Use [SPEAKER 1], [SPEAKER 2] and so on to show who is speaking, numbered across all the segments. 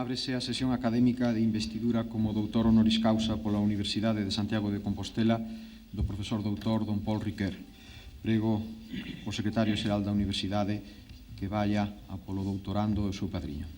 [SPEAKER 1] Ábrese a sesión académica de investidura como doutor honoris causa pola Universidade de Santiago de Compostela do profesor doutor don Paul Riquer. Prego o secretario xeral da Universidade que vaya a polo doutorando e o seu padriño.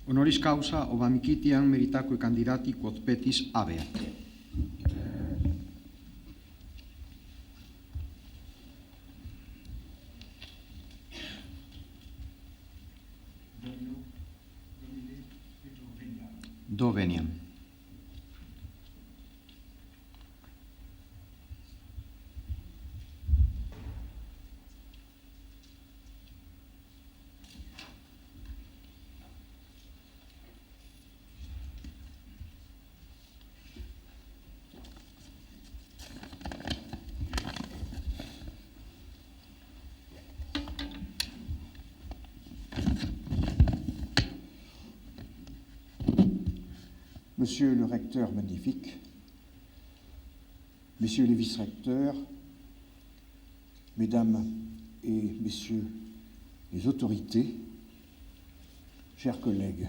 [SPEAKER 1] Honoris causa obamicitiam meritaque candidati quod petis habeat. Do veniam.
[SPEAKER 2] Monsieur le recteur magnifique, messieurs les vice-recteurs, mesdames et messieurs les autorités, chers collègues,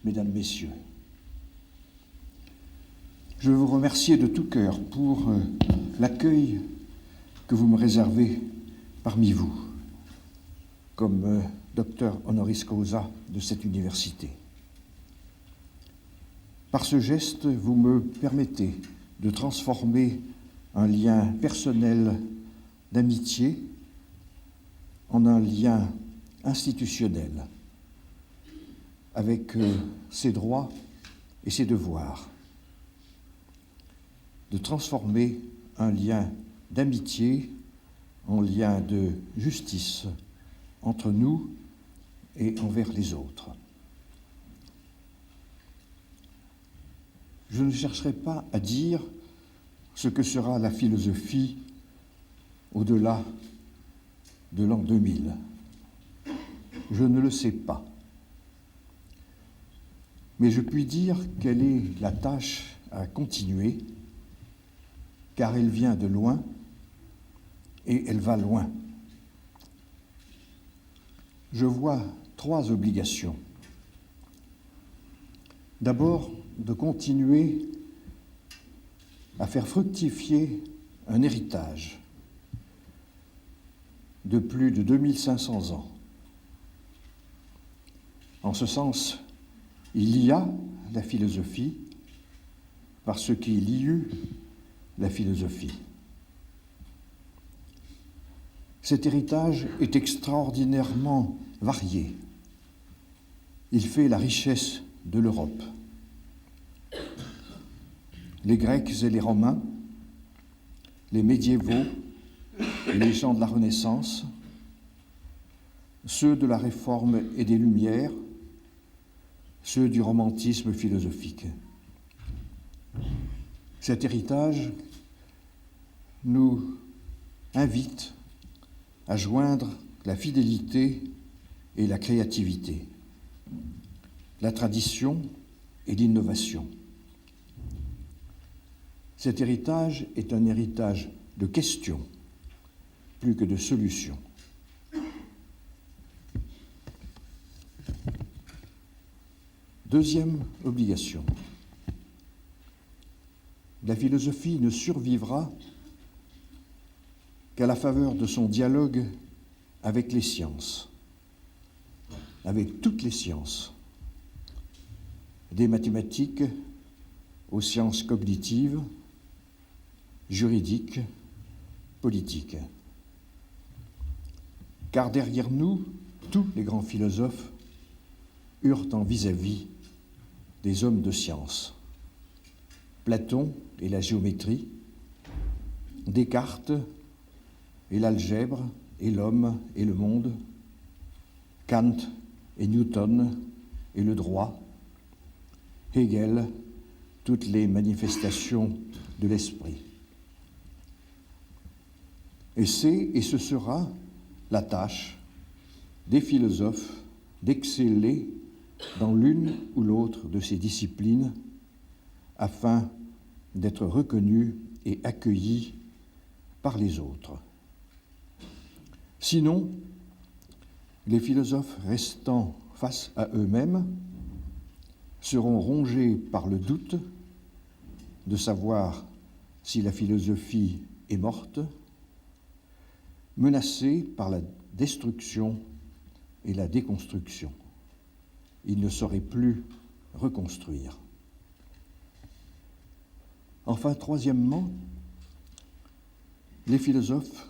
[SPEAKER 2] mesdames, messieurs, je veux vous remercier de tout cœur pour l'accueil que vous me réservez parmi vous, comme docteur honoris causa de cette université. Par ce geste, vous me permettez de transformer un lien personnel d'amitié en un lien institutionnel avec ses droits et ses devoirs, de transformer un lien d'amitié en lien de justice entre nous et envers les autres. Je ne chercherai pas à dire ce que sera la philosophie au-delà de l'an 2000. Je ne le sais pas. Mais je puis dire quelle est la tâche à continuer, car elle vient de loin et elle va loin. Je vois 3 obligations. D'abord, de continuer à faire fructifier un héritage de plus de 2500 ans. En ce sens, il y a la philosophie parce qu'il y eut la philosophie. Cet héritage est extraordinairement varié. Il fait la richesse de l'Europe. Les Grecs et les Romains, les médiévaux et les gens de la Renaissance, ceux de la Réforme et des Lumières, ceux du romantisme philosophique. Cet héritage nous invite à joindre la fidélité et la créativité, la tradition et l'innovation. Cet héritage est un héritage de questions plus que de solutions. Deuxième obligation. La philosophie ne survivra qu'à la faveur de son dialogue avec les sciences, avec toutes les sciences, des mathématiques aux sciences cognitives, juridiques, politiques. Car derrière nous, tous les grands philosophes eurent en vis-à-vis des hommes de science. Platon et la géométrie, Descartes et l'algèbre et l'homme et le monde, Kant et Newton et le droit, Hegel, toutes les manifestations de l'esprit. Et c'est et ce sera la tâche des philosophes d'exceller dans l'une ou l'autre de ces disciplines afin d'être reconnus et accueillis par les autres. Sinon, les philosophes restant face à eux-mêmes seront rongés par le doute de savoir si la philosophie est morte, menacés par la destruction et la déconstruction. Ils ne sauraient plus reconstruire. Enfin, troisièmement, les philosophes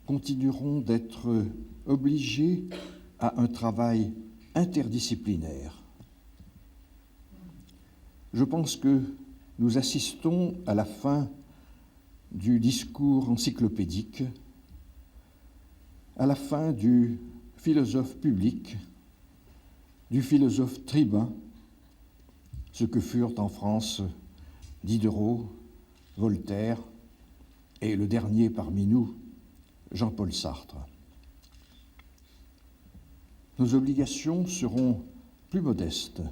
[SPEAKER 2] continueront d'être obligés à un travail interdisciplinaire. Je pense que nous assistons à la fin du discours encyclopédique, à la fin du philosophe public, du philosophe tribun, ce que furent en France Diderot, Voltaire et le dernier parmi nous, Jean-Paul Sartre. Nos obligations seront plus modestes,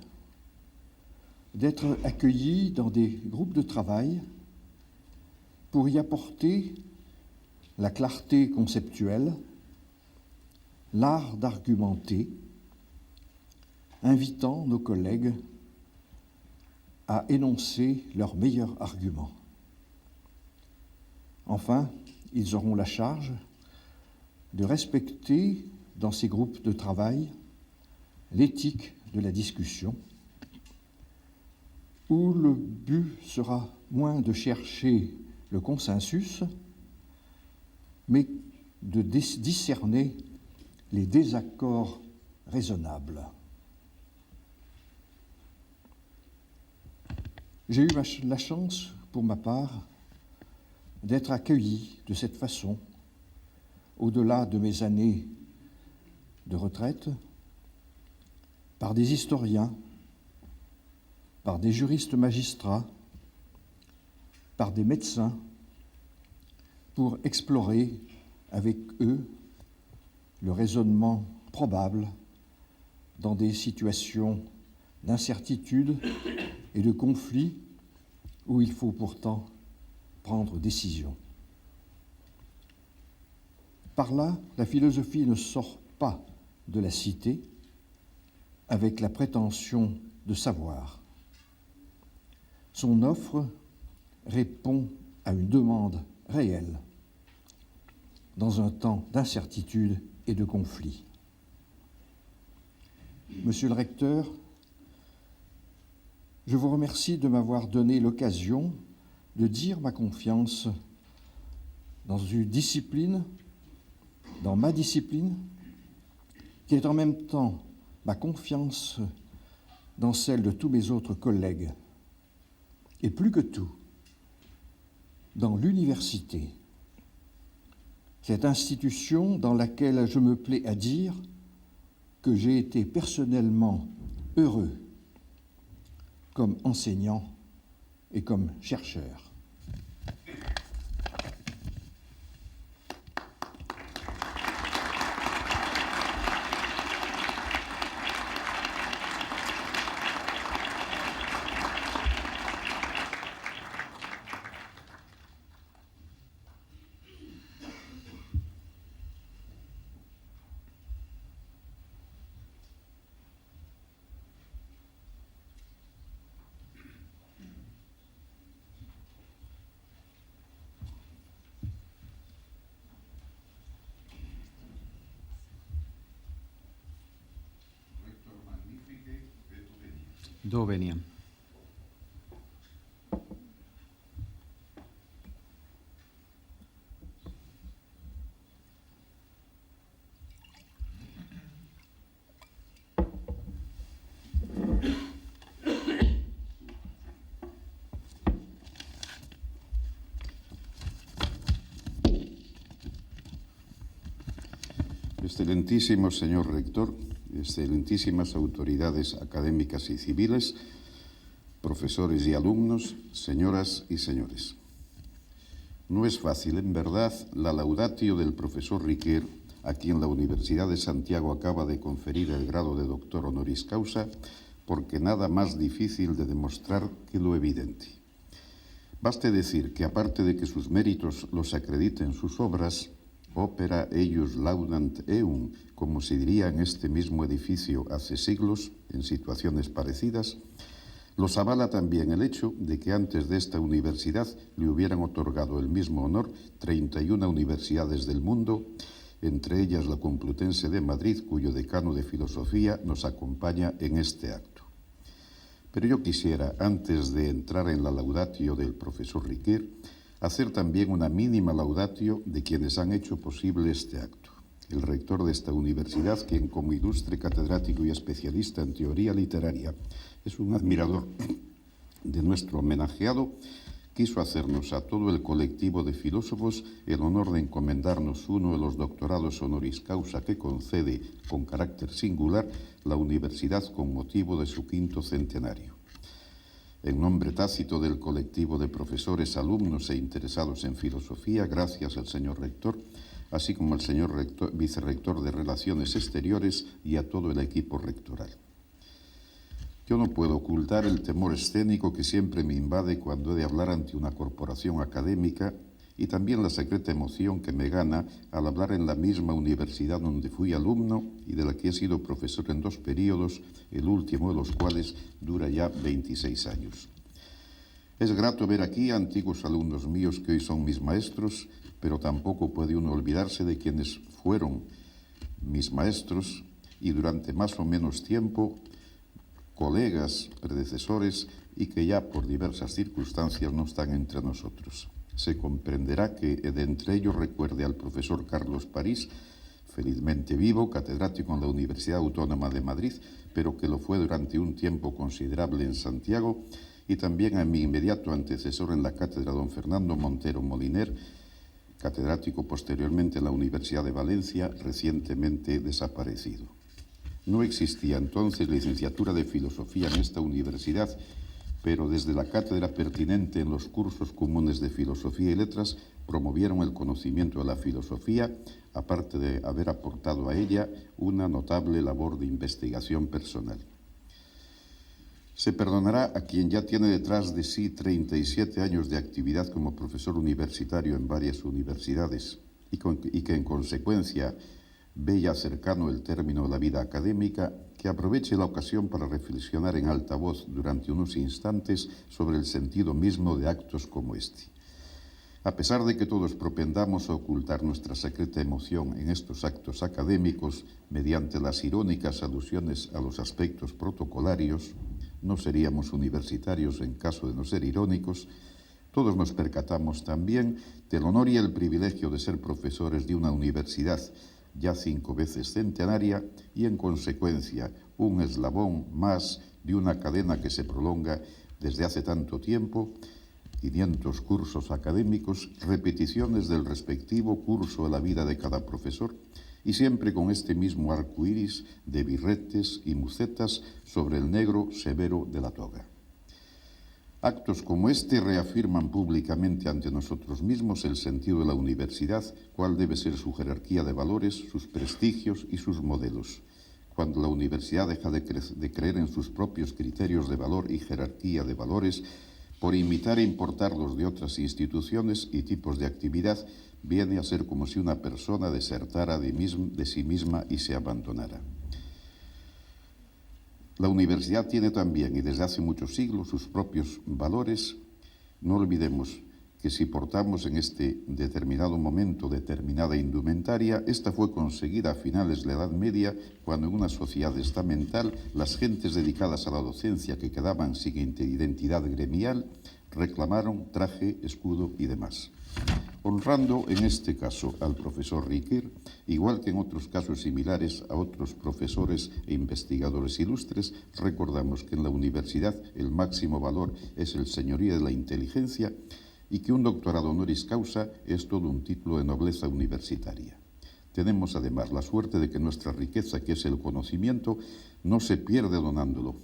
[SPEAKER 2] d'être accueillis dans des groupes de travail pour y apporter la clarté conceptuelle, l'art d'argumenter, invitant nos collègues à énoncer leurs meilleurs arguments. Enfin, ils auront la charge de respecter dans ces groupes de travail l'éthique de la discussion, où le but sera moins de chercher le consensus, mais de discerner les désaccords raisonnables. J'ai eu la chance, pour ma part, d'être accueilli de cette façon, au-delà de mes années de retraite, par des historiens, par des juristes magistrats, par des médecins, pour explorer avec eux le raisonnement probable dans des situations d'incertitude et de conflit où il faut pourtant prendre décision. Par là, la philosophie ne sort pas de la cité avec la prétention de savoir. Son offre répond à une demande réelle dans un temps d'incertitude et de conflit. Monsieur le recteur, je vous remercie de m'avoir donné l'occasion de dire ma confiance dans une discipline, dans ma discipline, qui est en même temps ma confiance dans celle de tous mes autres collègues, et plus que tout, dans l'université, cette institution dans laquelle je me plais à dire que j'ai été personnellement heureux comme enseignant et comme chercheur.
[SPEAKER 1] Do veniam.
[SPEAKER 3] Excelentísimo señor rector, excelentísimas autoridades académicas y civiles, profesores y alumnos, señoras y señores. No es fácil, en verdad, la laudatio del profesor Riquer, a quien la Universidad de Santiago acaba de conferir el grado de doctor honoris causa, porque nada más difícil de demostrar que lo evidente. Baste decir que, aparte de que sus méritos los acrediten sus obras, opera eius laudant eum, como se diría en este mismo edificio hace siglos, en situaciones parecidas, los avala también el hecho de que antes de esta universidad le hubieran otorgado el mismo honor 31 universidades del mundo, entre ellas la Complutense de Madrid, cuyo decano de filosofía nos acompaña en este acto. Pero yo quisiera, antes de entrar en la laudatio del profesor Riquer, hacer también una mínima laudatio de quienes han hecho posible este acto. El rector de esta universidad, quien como ilustre catedrático y especialista en teoría literaria es un admirador de nuestro homenajeado, quiso hacernos a todo el colectivo de filósofos el honor de encomendarnos uno de los doctorados honoris causa que concede, con carácter singular, la universidad con motivo de su 5º centenario. En nombre tácito del colectivo de profesores, alumnos e interesados en filosofía, gracias al señor rector, así como al señor vicerrector de Relaciones Exteriores y a todo el equipo rectoral. Yo no puedo ocultar el temor escénico que siempre me invade cuando he de hablar ante una corporación académica y también la secreta emoción que me gana al hablar en la misma universidad donde fui alumno y de la que he sido profesor en 2 períodos, el último de los cuales dura ya 26 años. Es grato ver aquí a antiguos alumnos míos que hoy son mis maestros, pero tampoco puede uno olvidarse de quienes fueron mis maestros y durante más o menos tiempo colegas, predecesores y que ya por diversas circunstancias no están entre nosotros. Se comprenderá que de entre ellos recuerde al profesor Carlos París, felizmente vivo, catedrático en la Universidad Autónoma de Madrid, pero que lo fue durante un tiempo considerable en Santiago, y también a mi inmediato antecesor en la cátedra, don Fernando Montero Moliner, catedrático posteriormente en la Universidad de Valencia, recientemente desaparecido. No existía entonces licenciatura de Filosofía en esta universidad, pero desde la cátedra pertinente en los cursos comunes de Filosofía y Letras promovieron el conocimiento de la filosofía, aparte de haber aportado a ella una notable labor de investigación personal. Se perdonará a quien ya tiene detrás de sí 37 años de actividad como profesor universitario en varias universidades y que en consecuencia ve ya cercano el término de la vida académica, que aproveche la ocasión para reflexionar en alta voz durante unos instantes sobre el sentido mismo de actos como este. A pesar de que todos propendamos a ocultar nuestra secreta emoción en estos actos académicos mediante las irónicas alusiones a los aspectos protocolarios, no seríamos universitarios en caso de no ser irónicos, todos nos percatamos también del honor y el privilegio de ser profesores de una universidad ya 5 veces centenaria y, en consecuencia, un eslabón más de una cadena que se prolonga desde hace tanto tiempo, 500 cursos académicos, repeticiones del respectivo curso de la vida de cada profesor, y siempre con este mismo arco iris de birretes y mucetas sobre el negro severo de la toga. Actos como este reafirman públicamente ante nosotros mismos el sentido de la universidad, cuál debe ser su jerarquía de valores, sus prestigios y sus modelos. Cuando la universidad deja de creer en sus propios criterios de valor y jerarquía de valores, por imitar e importar los de otras instituciones y tipos de actividad, viene a ser como si una persona desertara de sí misma y se abandonara. La universidad tiene también, y desde hace muchos siglos, sus propios valores. No olvidemos que si portamos en este determinado momento determinada indumentaria, esta fue conseguida a finales de la Edad Media, cuando en una sociedad estamental las gentes dedicadas a la docencia que quedaban sin identidad gremial reclamaron traje, escudo y demás. Honrando en este caso al profesor Riquer, igual que en otros casos similares a otros profesores e investigadores ilustres, recordamos que en la universidad el máximo valor es el señorío de la inteligencia y que un doctorado honoris causa es todo un título de nobleza universitaria. Tenemos además la suerte de que nuestra riqueza, que es el conocimiento, no se pierde donándolo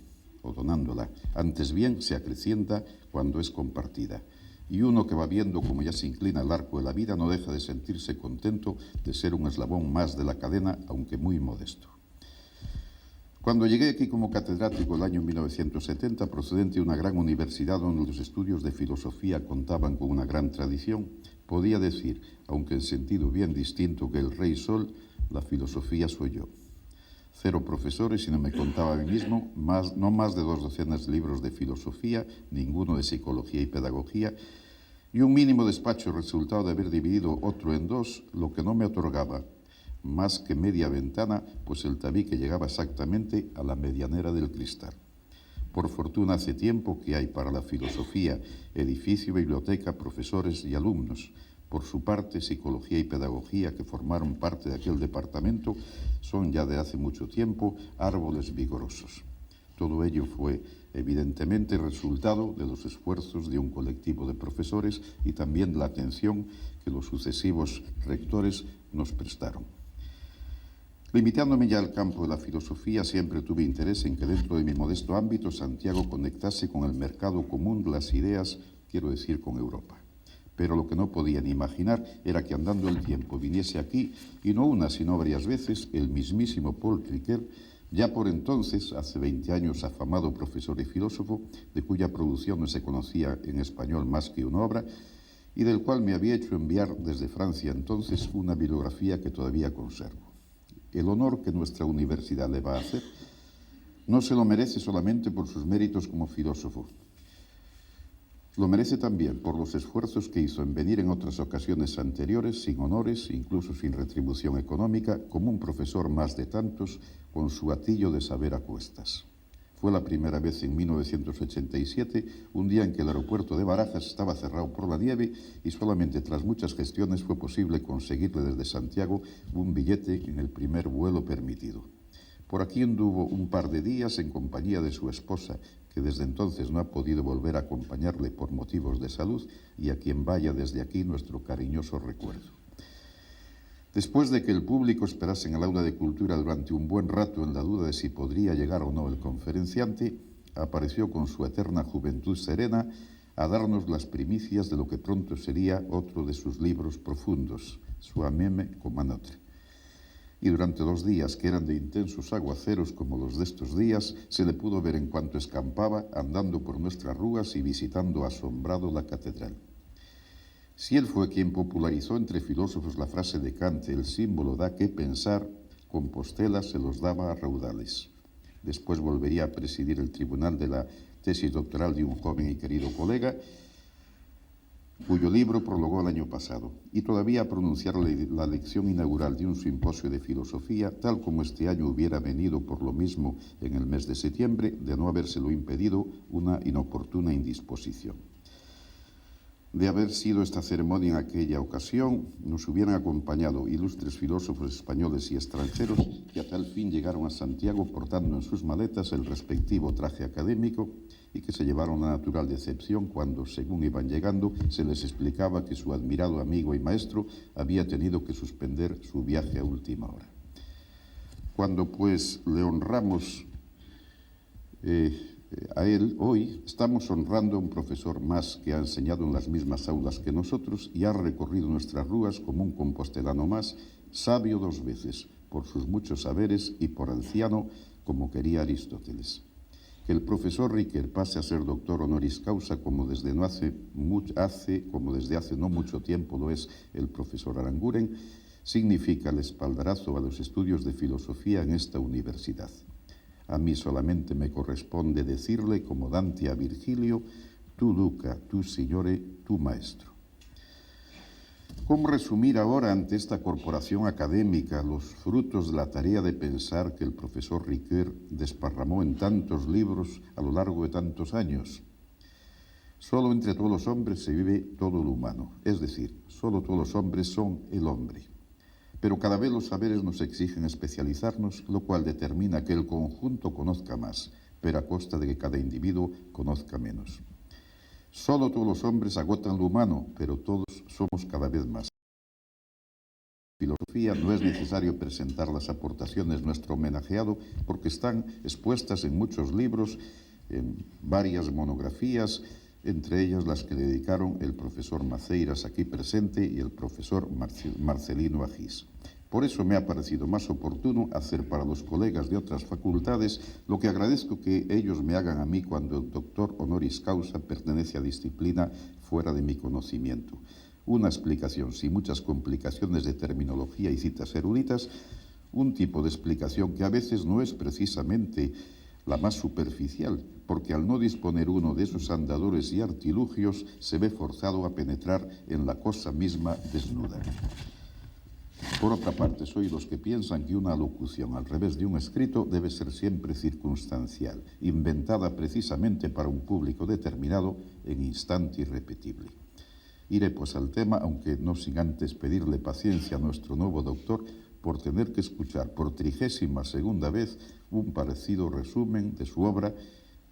[SPEAKER 3] o donándola, antes bien se acrecienta cuando es compartida. Y uno que va viendo cómo ya se inclina el arco de la vida no deja de sentirse contento de ser un eslabón más de la cadena, aunque muy modesto. Cuando llegué aquí como catedrático el año 1970, procedente de una gran universidad donde los estudios de filosofía contaban con una gran tradición, podía decir, aunque en sentido bien distinto que el Rey Sol, la filosofía soy yo. 0 profesores, y no me contaba a mí mismo, no más de 2 docenas de libros de filosofía, ninguno de psicología y pedagogía, y un mínimo despacho resultado de haber dividido otro en 2, lo que no me otorgaba más que media ventana, pues el tabique llegaba exactamente a la medianera del cristal. Por fortuna hace tiempo que hay para la filosofía edificio, biblioteca, profesores y alumnos. Por su parte, psicología y pedagogía, que formaron parte de aquel departamento, son ya de hace mucho tiempo árboles vigorosos. Todo ello fue evidentemente resultado de los esfuerzos de un colectivo de profesores y también de la atención que los sucesivos rectores nos prestaron. Limitándome ya al campo de la filosofía, siempre tuve interés en que dentro de mi modesto ámbito Santiago conectase con el mercado común de las ideas, quiero decir con Europa. Pero lo que no podía ni imaginar era que andando el tiempo viniese aquí, y no una sino varias veces, el mismísimo Paul Riquer, ya por entonces, hace 20 años, afamado profesor y filósofo, de cuya producción no se conocía en español más que una obra, y del cual me había hecho enviar desde Francia entonces una bibliografía que todavía conservo. El honor que nuestra universidad le va a hacer no se lo merece solamente por sus méritos como filósofo. Lo merece también por los esfuerzos que hizo en venir en otras ocasiones anteriores, sin honores, incluso sin retribución económica, como un profesor más de tantos, con su atillo de saber a cuestas. Fue la primera vez en 1987, un día en que el aeropuerto de Barajas estaba cerrado por la nieve y solamente tras muchas gestiones fue posible conseguirle desde Santiago un billete en el primer vuelo permitido. Por aquí anduvo un par de días en compañía de su esposa, que desde entonces no ha podido volver a acompañarle por motivos de salud y a quien vaya desde aquí nuestro cariñoso recuerdo. Después de que el público esperase en el aula de cultura durante un buen rato en la duda de si podría llegar o no el conferenciante, apareció con su eterna juventud serena a darnos las primicias de lo que pronto sería otro de sus libros profundos, Sua meme comme un autre. Y durante 2 días, que eran de intensos aguaceros como los de estos días, se le pudo ver en cuanto escampaba, andando por nuestras rúas y visitando asombrado la catedral. Si él fue quien popularizó entre filósofos la frase de Kant, el símbolo da que pensar, Compostela se los daba a raudales. Después volvería a presidir el tribunal de la tesis doctoral de un joven y querido colega, cuyo libro prologó el año pasado, y todavía a pronunciar la lección inaugural de un simposio de filosofía, tal como este año hubiera venido por lo mismo en el mes de septiembre, de no habérselo impedido una inoportuna indisposición. De haber sido esta ceremonia en aquella ocasión, nos hubieran acompañado ilustres filósofos españoles y extranjeros que a tal fin llegaron a Santiago portando en sus maletas el respectivo traje académico y que se llevaron la natural decepción cuando, según iban llegando, se les explicaba que su admirado amigo y maestro había tenido que suspender su viaje a última hora. Cuando, pues, le honramos a él, hoy estamos honrando a un profesor más que ha enseñado en las mismas aulas que nosotros y ha recorrido nuestras rúas como un compostelano más, sabio 2 veces, por sus muchos saberes y por anciano, como quería Aristóteles. Que el profesor Riquer pase a ser doctor honoris causa como desde hace no mucho tiempo lo es el profesor Aranguren, significa el espaldarazo a los estudios de filosofía en esta universidad. A mí solamente me corresponde decirle, como Dante a Virgilio, tu duca, tu signore, tu maestro. ¿Cómo resumir ahora ante esta corporación académica los frutos de la tarea de pensar que el profesor Riquer desparramó en tantos libros a lo largo de tantos años? Solo entre todos los hombres se vive todo lo humano, es decir, solo todos los hombres son el hombre. Pero cada vez los saberes nos exigen especializarnos, lo cual determina que el conjunto conozca más, pero a costa de que cada individuo conozca menos. Solo todos los hombres agotan lo humano, pero todos somos cada vez más. En filosofía no es necesario presentar las aportaciones de nuestro homenajeado porque están expuestas en muchos libros, en varias monografías, entre ellas las que dedicaron el profesor Maceiras aquí presente y el profesor Marcelino Agís. Por eso me ha parecido más oportuno hacer para los colegas de otras facultades lo que agradezco que ellos me hagan a mí cuando el doctor honoris causa pertenece a disciplina fuera de mi conocimiento. Una explicación sin muchas complicaciones de terminología y citas eruditas, un tipo de explicación que a veces no es precisamente la más superficial, porque al no disponer uno de esos andadores y artilugios se ve forzado a penetrar en la cosa misma desnuda. Por otra parte, soy los que piensan que una alocución al revés de un escrito debe ser siempre circunstancial, inventada precisamente para un público determinado en instante irrepetible. Iré pues al tema, aunque no sin antes pedirle paciencia a nuestro nuevo doctor por tener que escuchar por 32ª vez un parecido resumen de su obra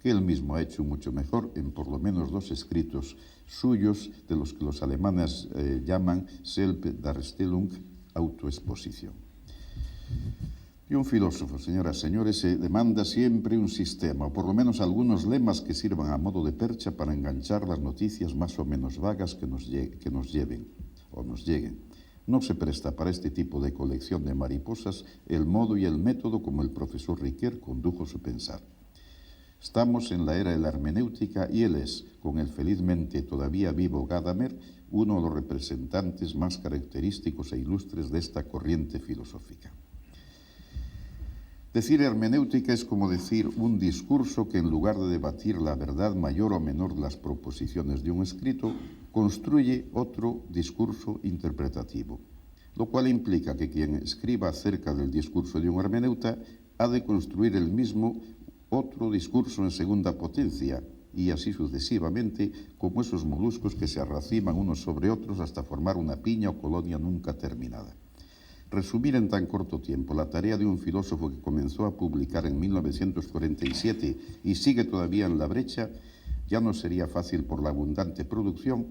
[SPEAKER 3] que él mismo ha hecho mucho mejor en por lo menos 2 escritos suyos, de los que los alemanes llaman Selbstdarstellung, autoexposición. Y un filósofo, señoras y señores, se demanda siempre un sistema, o por lo menos algunos lemas que sirvan a modo de percha para enganchar las noticias más o menos vagas que nos lleguen. No se presta para este tipo de colección de mariposas el modo y el método como el profesor Riquer condujo su pensar. Estamos en la era de la hermenéutica y él es, con el felizmente todavía vivo Gadamer, uno de los representantes más característicos e ilustres de esta corriente filosófica. Decir hermenéutica es como decir un discurso que en lugar de debatir la verdad mayor o menor de las proposiciones de un escrito, construye otro discurso interpretativo, lo cual implica que quien escriba acerca del discurso de un hermeneuta ha de construir el mismo otro discurso en segunda potencia, y así sucesivamente, como esos moluscos que se arraciman unos sobre otros hasta formar una piña o colonia nunca terminada. Resumir en tan corto tiempo la tarea de un filósofo que comenzó a publicar en 1947 y sigue todavía en la brecha, ya no sería fácil por la abundante producción,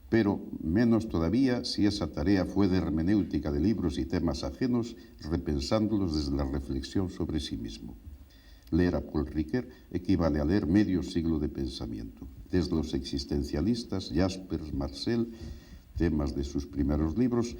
[SPEAKER 3] pero menos todavía si esa tarea fue de hermenéutica de libros y temas ajenos, repensándolos desde la reflexión sobre sí mismo. Leer a Paul Ricoeur equivale a leer medio siglo de pensamiento, desde los existencialistas, Jaspers, Marcel, temas de sus primeros libros,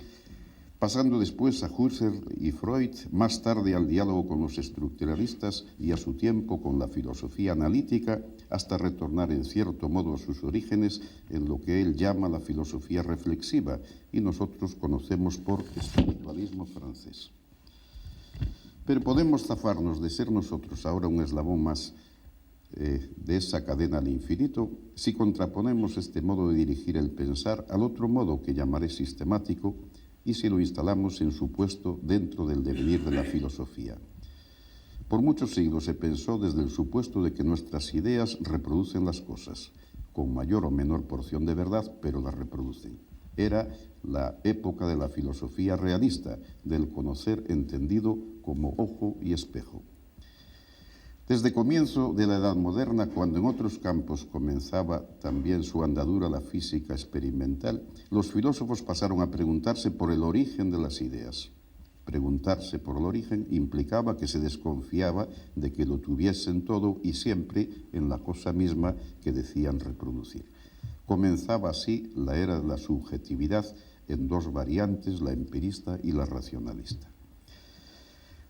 [SPEAKER 3] pasando después a Husserl y Freud, más tarde al diálogo con los estructuralistas y a su tiempo con la filosofía analítica, hasta retornar en cierto modo a sus orígenes en lo que él llama la filosofía reflexiva y nosotros conocemos por espiritualismo francés. Pero podemos zafarnos de ser nosotros ahora un eslabón más de esa cadena al infinito si contraponemos este modo de dirigir el pensar al otro modo que llamaré sistemático y si lo instalamos en su puesto dentro del devenir de la filosofía. Por muchos siglos se pensó desde el supuesto de que nuestras ideas reproducen las cosas, con mayor o menor porción de verdad, pero las reproducen. Era la época de la filosofía realista, del conocer entendido como ojo y espejo. Desde comienzo de la Edad Moderna, cuando en otros campos comenzaba también su andadura la física experimental, los filósofos pasaron a preguntarse por el origen de las ideas. Preguntarse por el origen implicaba que se desconfiaba de que lo tuviesen todo y siempre en la cosa misma que decían reproducir. Comenzaba así la era de la subjetividad en dos variantes, la empirista y la racionalista.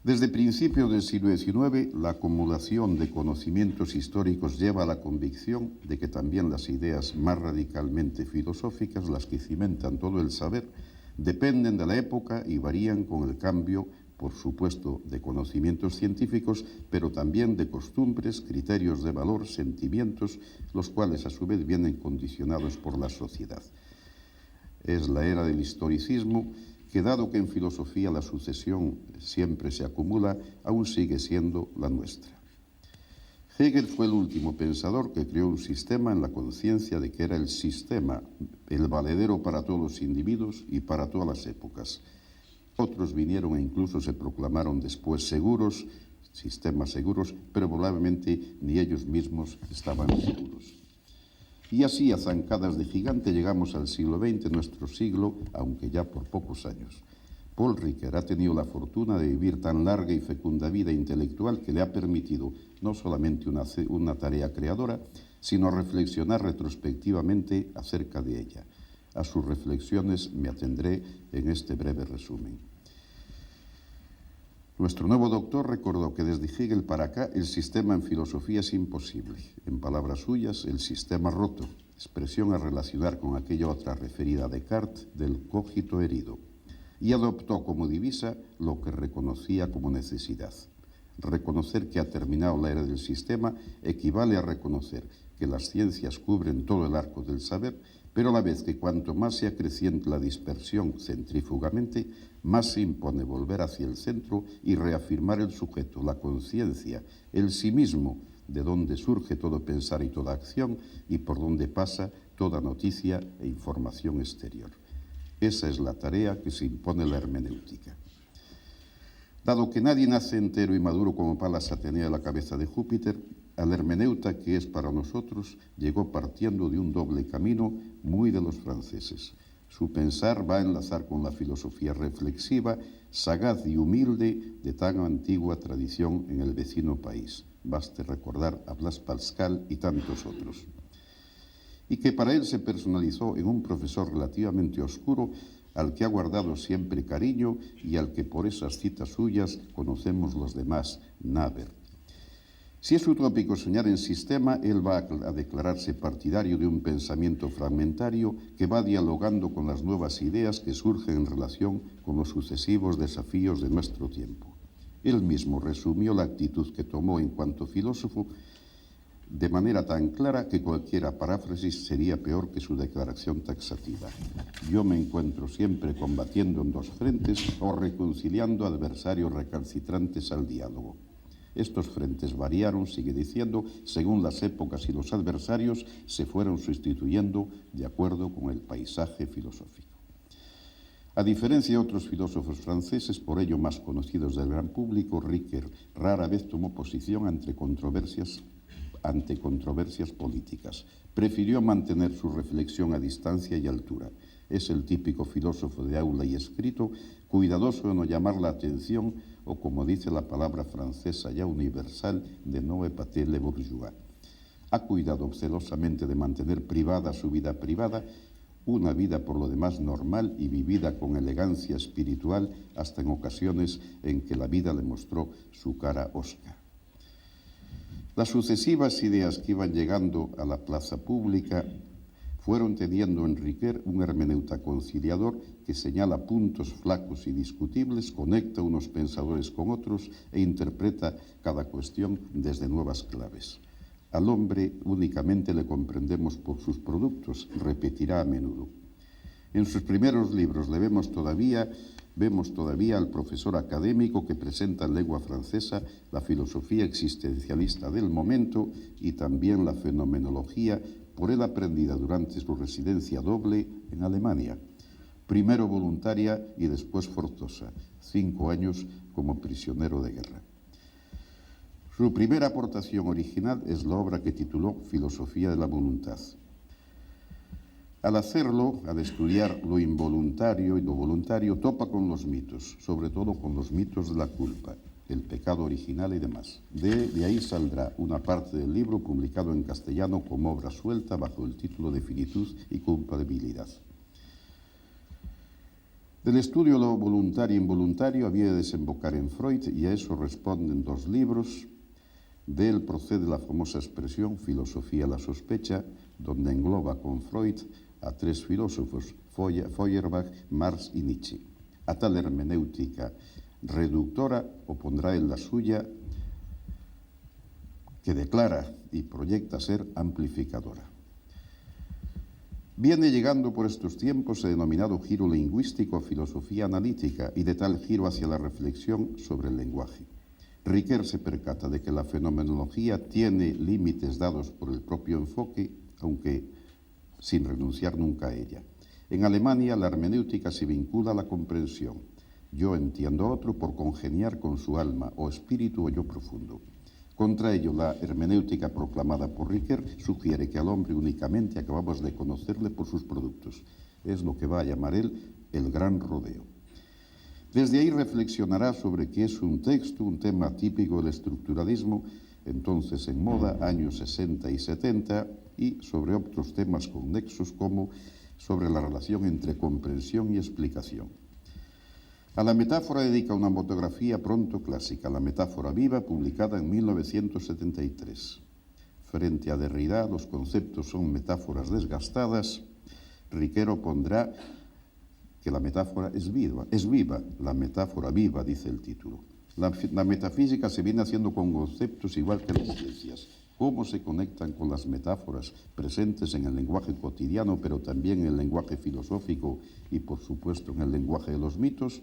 [SPEAKER 3] Desde principios del siglo XIX, la acumulación de conocimientos históricos lleva a la convicción de que también las ideas más radicalmente filosóficas, las que cimentan todo el saber, dependen de la época y varían con el cambio, por supuesto, de conocimientos científicos, pero también de costumbres, criterios de valor, sentimientos, los cuales a su vez vienen condicionados por la sociedad. Es la era del historicismo, que dado que en filosofía la sucesión siempre se acumula, aún sigue siendo la nuestra. Hegel fue el último pensador que creó un sistema en la conciencia de que era el sistema, el valedero para todos los individuos y para todas las épocas. Otros vinieron e incluso se proclamaron después seguros, sistemas seguros, pero probablemente ni ellos mismos estaban seguros. Y así, a zancadas de gigante, llegamos al siglo XX, nuestro siglo, aunque ya por pocos años. Paul Ricoeur ha tenido la fortuna de vivir tan larga y fecunda vida intelectual que le ha permitido no solamente una tarea creadora, sino reflexionar retrospectivamente acerca de ella. A sus reflexiones me atendré en este breve resumen. Nuestro nuevo doctor recordó que desde Hegel para acá el sistema en filosofía es imposible. En palabras suyas, el sistema roto, expresión a relacionar con aquella otra referida a Descartes del cogito herido. Y adoptó como divisa lo que reconocía como necesidad. Reconocer que ha terminado la era del sistema equivale a reconocer que las ciencias cubren todo el arco del saber, pero a la vez que cuanto más se acreciente la dispersión centrífugamente, más se impone volver hacia el centro y reafirmar el sujeto, la conciencia, el sí mismo, de donde surge todo pensar y toda acción y por donde pasa toda noticia e información exterior. Esa es la tarea que se impone la hermenéutica. Dado que nadie nace entero y maduro como Palas Atenea de la cabeza de Júpiter, a la hermeneuta que es para nosotros llegó partiendo de un doble camino muy de los franceses. Su pensar va a enlazar con la filosofía reflexiva, sagaz y humilde de tan antigua tradición en el vecino país. Baste recordar a Blaise Pascal y tantos otros. Y que para él se personalizó en un profesor relativamente oscuro al que ha guardado siempre cariño y al que por esas citas suyas conocemos los demás, Naber. Si es utópico soñar en sistema, él va a declararse partidario de un pensamiento fragmentario que va dialogando con las nuevas ideas que surgen en relación con los sucesivos desafíos de nuestro tiempo. Él mismo resumió la actitud que tomó en cuanto filósofo de manera tan clara que cualquier paráfrasis sería peor que su declaración taxativa. Yo me encuentro siempre combatiendo en dos frentes o reconciliando adversarios recalcitrantes al diálogo. Estos frentes variaron, sigue diciendo, según las épocas y los adversarios se fueron sustituyendo de acuerdo con el paisaje filosófico. A diferencia de otros filósofos franceses, por ello más conocidos del gran público, Ricoeur rara vez tomó posición ante controversias políticas. Prefirió mantener su reflexión a distancia y altura. Es el típico filósofo de aula y escrito, cuidadoso de no llamar la atención o, como dice la palabra francesa ya universal, de no épater le bourgeois. Ha cuidado celosamente de mantener privada su vida privada, una vida por lo demás normal y vivida con elegancia espiritual, hasta en ocasiones en que la vida le mostró su cara hosca. Las sucesivas ideas que iban llegando a la plaza pública fueron teniendo en Ricoeur un hermeneuta conciliador que señala puntos flacos y discutibles, conecta unos pensadores con otros e interpreta cada cuestión desde nuevas claves. Al hombre únicamente le comprendemos por sus productos, repetirá a menudo. En sus primeros libros vemos todavía al profesor académico que presenta en lengua francesa la filosofía existencialista del momento y también la fenomenología por él aprendida durante su residencia doble en Alemania, primero voluntaria y después forzosa, 5 años como prisionero de guerra. Su primera aportación original es la obra que tituló Filosofía de la Voluntad. Al hacerlo, al estudiar lo involuntario y lo voluntario, topa con los mitos, sobre todo con los mitos de la culpa, el pecado original y demás. De ahí saldrá una parte del libro publicado en castellano como obra suelta bajo el título de Finitud y culpabilidad. Del estudio de lo voluntario e involuntario había de desembocar en Freud y a eso responden 2 libros. De él procede la famosa expresión filosofía a la sospecha, donde engloba con Freud a 3 filósofos, Feuerbach, Marx y Nietzsche. A tal hermenéutica reductora opondrá él la suya, que declara y proyecta ser amplificadora. Viene llegando por estos tiempos el denominado giro lingüístico, filosofía analítica, y de tal giro hacia la reflexión sobre el lenguaje. Ricoeur se percata de que la fenomenología tiene límites dados por el propio enfoque, aunque sin renunciar nunca a ella. En Alemania, la hermenéutica se vincula a la comprensión. Yo entiendo a otro por congeniar con su alma, o espíritu o yo profundo. Contra ello, la hermenéutica proclamada por Ricoeur sugiere que al hombre únicamente acabamos de conocerle por sus productos. Es lo que va a llamar él el gran rodeo. Desde ahí reflexionará sobre qué es un texto, un tema típico del estructuralismo, entonces en moda, años 60 y 70, y sobre otros temas conexos como sobre la relación entre comprensión y explicación. A la metáfora dedica una monografía pronto clásica, La metáfora viva, publicada en 1973. Frente a Derrida, los conceptos son metáforas desgastadas. Ricoeur opondrá que la metáfora es viva, la metáfora viva, dice el título. La metafísica se viene haciendo con conceptos igual que las ciencias. Cómo se conectan con las metáforas presentes en el lenguaje cotidiano, pero también en el lenguaje filosófico y, por supuesto, en el lenguaje de los mitos,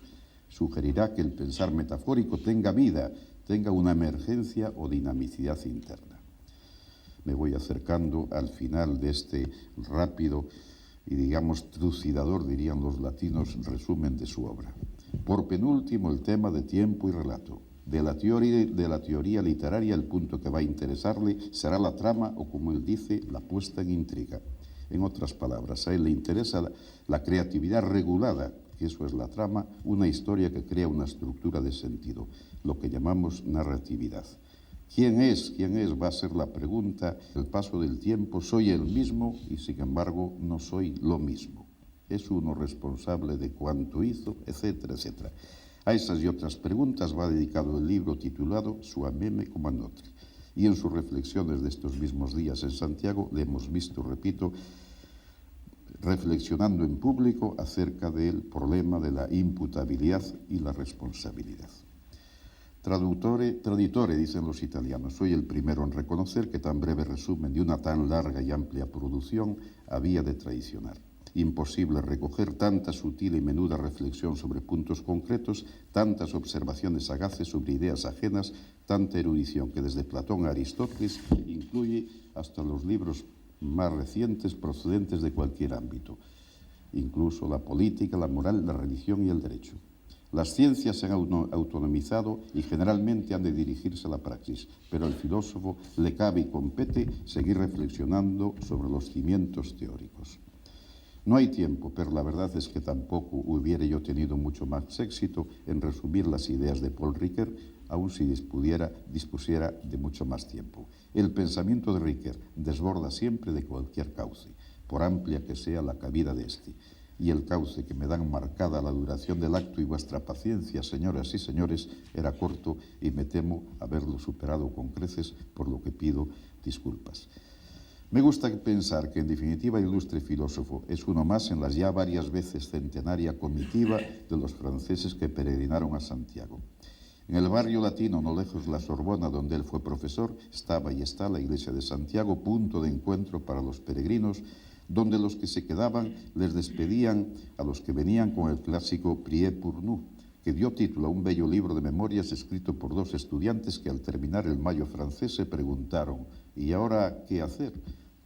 [SPEAKER 3] sugerirá que el pensar metafórico tenga vida, tenga una emergencia o dinamicidad interna. Me voy acercando al final de este rápido y, digamos, trucidador, dirían los latinos, resumen de su obra. Por penúltimo, el tema de tiempo y relato. De la teoría literaria, el punto que va a interesarle será la trama o, como él dice, la puesta en intriga. En otras palabras, a él le interesa la creatividad regulada, que eso es la trama, una historia que crea una estructura de sentido, lo que llamamos narratividad. ¿Quién es? Va a ser la pregunta. El paso del tiempo, soy el mismo y, sin embargo, no soy lo mismo. Es uno responsable de cuánto hizo, etcétera, etcétera. A esas y otras preguntas va dedicado el libro titulado Soi-même comme un autre. Y en sus reflexiones de estos mismos días en Santiago le hemos visto, repito, reflexionando en público acerca del problema de la imputabilidad y la responsabilidad. Traditore, dicen los italianos. Soy el primero en reconocer que tan breve resumen de una tan larga y amplia producción había de traicionar. Imposible recoger tanta sutil y menuda reflexión sobre puntos concretos, tantas observaciones sagaces sobre ideas ajenas, tanta erudición que desde Platón a Aristóteles incluye hasta los libros más recientes procedentes de cualquier ámbito. incluso la política, la moral, la religión y el derecho. Las ciencias se han autonomizado y generalmente han de dirigirse a la praxis, pero al filósofo le cabe y compete seguir reflexionando sobre los cimientos teóricos. No hay tiempo, pero la verdad es que tampoco hubiera yo tenido mucho más éxito en resumir las ideas de Paul Ricoeur, aun si dispusiera de mucho más tiempo. El pensamiento de Ricoeur desborda siempre de cualquier cauce, por amplia que sea la cabida de éste. Y el cauce que me dan marcada la duración del acto y vuestra paciencia, señoras y señores, era corto y me temo haberlo superado con creces, por lo que pido disculpas. Me gusta pensar que, en definitiva, el ilustre filósofo es uno más en las ya varias veces centenaria comitiva de los franceses que peregrinaron a Santiago. En el barrio latino, no lejos de la Sorbona, donde él fue profesor, estaba y está la iglesia de Santiago, punto de encuentro para los peregrinos, donde los que se quedaban les despedían a los que venían con el clásico Priez pour nous, que dio título a un bello libro de memorias escrito por dos estudiantes que al terminar el Mayo francés se preguntaron: ¿y ahora qué hacer?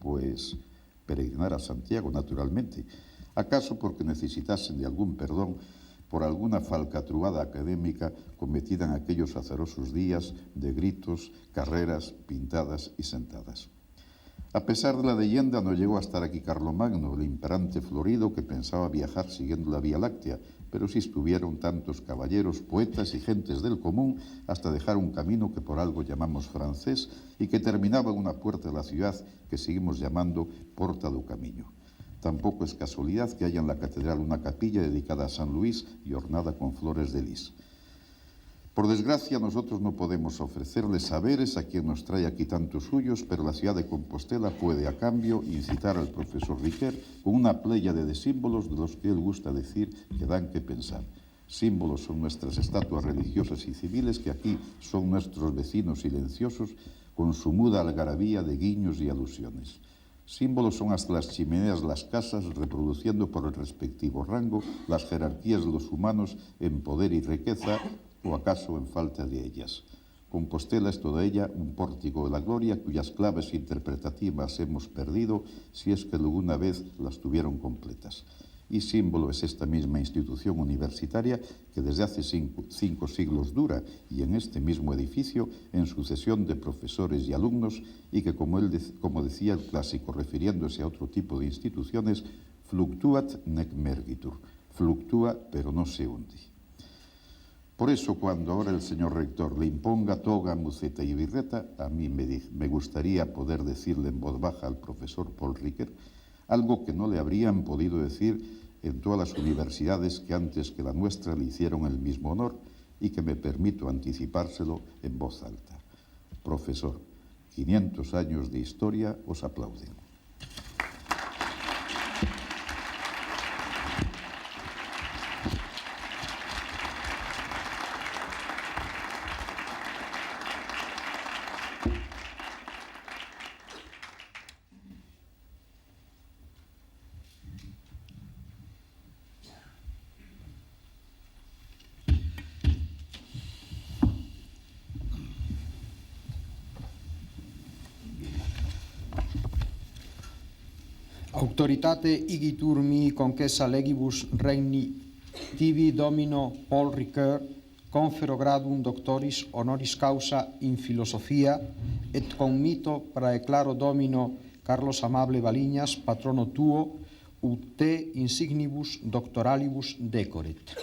[SPEAKER 3] Pues peregrinar a Santiago, naturalmente. ¿Acaso porque necesitasen de algún perdón por alguna falcatruada académica cometida en aquellos azarosos días de gritos, carreras, pintadas y sentadas? A pesar de la leyenda, no llegó a estar aquí Carlomagno, el imperante florido que pensaba viajar siguiendo la Vía Láctea, pero sí estuvieron tantos caballeros, poetas y gentes del común hasta dejar un camino que por algo llamamos francés y que terminaba en una puerta de la ciudad que seguimos llamando Porta do Camiño. Tampoco es casualidad que haya en la catedral una capilla dedicada a San Luis y ornada con flores de lis. Por desgracia, nosotros no podemos ofrecerle saberes a quien nos trae aquí tantos suyos, pero la ciudad de Compostela puede, a cambio, incitar al profesor Ricoeur con una pléyade de símbolos de los que él gusta decir que dan que pensar. Símbolos son nuestras estatuas religiosas y civiles, que aquí son nuestros vecinos silenciosos, con su muda algarabía de guiños y alusiones. Símbolos son hasta las chimeneas de las casas, reproduciendo por el respectivo rango las jerarquías de los humanos en poder y riqueza, o acaso en falta de ellas. Compostela es toda ella un pórtico de la gloria cuyas claves interpretativas hemos perdido, si es que alguna vez las tuvieron completas. Y símbolo es esta misma institución universitaria que desde hace cinco siglos dura, y en este mismo edificio, en sucesión de profesores y alumnos, y que, como decía el clásico refiriéndose a otro tipo de instituciones, fluctuat nec mergitur, fluctúa pero no se hunde. Por eso, cuando ahora el señor rector le imponga toga, muceta y birreta, a mí me gustaría poder decirle en voz baja al profesor Paul Ricoeur algo que no le habrían podido decir en todas las universidades que antes que la nuestra le hicieron el mismo honor, y que me permito anticipárselo en voz alta. Profesor, 500 años de historia os aplauden.
[SPEAKER 1] Auctoritate igitur mi conquessa legibus regni tibi domino Paul Ricoeur confero gradum doctoris honoris causa in filosofia et commito praeclaro domino Carlos Amable Baliñas patrono tuo ut te insignibus doctoralibus decoret.